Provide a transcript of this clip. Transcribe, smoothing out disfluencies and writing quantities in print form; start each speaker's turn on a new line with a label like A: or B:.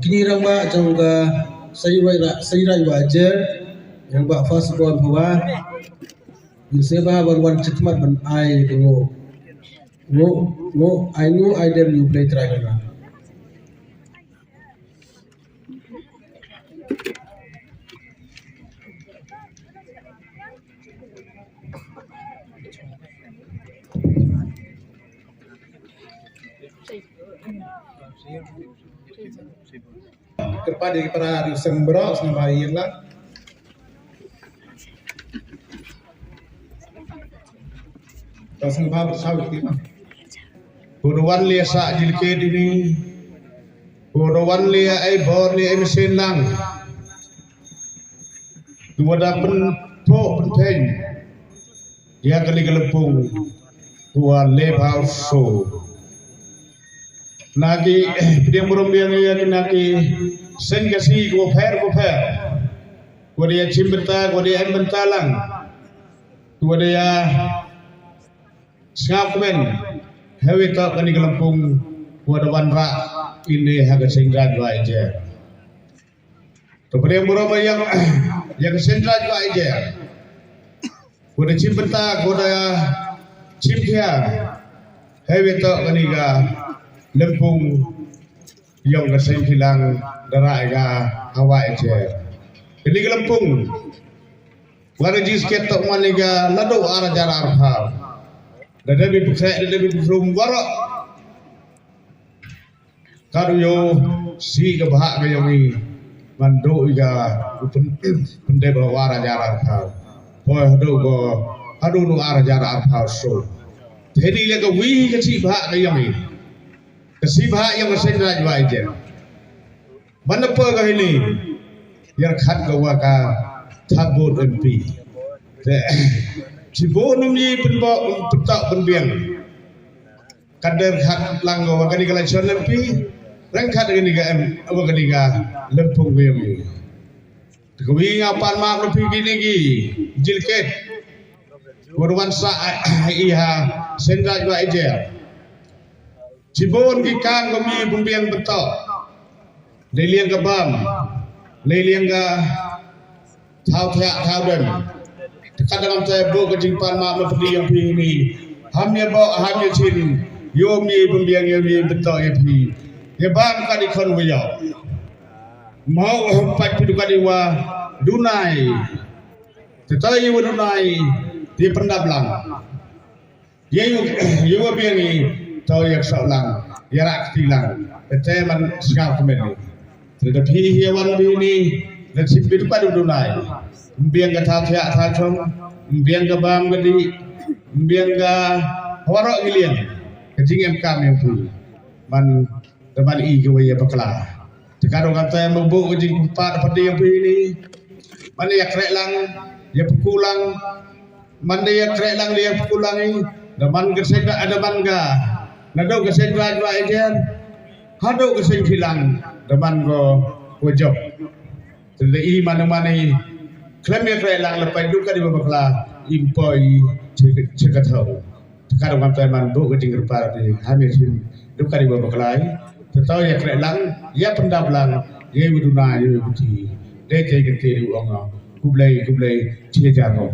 A: kini ramba jangga sayurai wajar yang bak fas buat bahwa Yuseba berwan cekmat ban ai ngo I know I dem you play try kana kepada para sembro sama lah tasang bab sawit kita Bodowan lia sa jilke dini Bodowan lia ai bor lia mesin lang dua dapen to penting dia kali gelepung dua lebau so nagi dia merombiang ya nagi sengkasi go fair gua dia cimbenta gua dia bentalang gua dia Skapmen hewe tak kani gelempung wadawan ra ini haga singrat wa aja. Kepada muraba yang singrat wa aja. Kuda cimpenta kuda cimpia hewe tak kani ga lempung yang kesing hilang dara ga hawa aja. Kani gelempung wara jis ketok maniga lado ara jara arha. Dada bi saya dada bi from warok kadu yo si ke bahak ke yomi mando iga pende bawa ara jara arha boy hadu no ara jara arha so jadi le ke wi ke si bahak ke yomi ke si bahak yang sen raj wa je mana pe ke ini yang khat ke wa ka thabot mp Cibo numi pentak penbiang kader hak langgo wakani kala chon lempi rengkat dengan niga wakani ga lempung bemi kewi ngapan mak lempi gini gi jilket warwan sa iha sendra jwa ije Cibon gi kang kami penbiang pentak leliang ga bam leliang ga thau den kadang saya bawa kejimpan mak mesti yang ini hamnya bawa hamnya cin yomi pembiang yomi betul ya pi ya bang kadi kon waya mau empat pidu kadi wa dunai tetapi wa dunai di pendablang yu biang ni tau yak saulang ya rak tilang tetapi man skap kemen tetapi hewan ini dan sipidu padu dunai Mbiang ga thia tha chom mbiang ga bam gadi mbiang ga horok gilian kejing em kam yang pu man teman i ga waya bakla tekado kata membu kejing pat padi yang pu ini man ya krek lang ya pukulang man ya krek lang dia pukulang ini daman gesek ada man ga nado gesek raj wa ejen hado gesek hilang daman go wajab tadi mana-mana Klemi lang lepai duka di babakla impoi cekatau. Sekarang kampai mandu kecing gerpar di hamil sim duka di babakla. Tetau ya lang ya pendablang ya widuna ya wudi. Dete gete di uang kublai cie jango.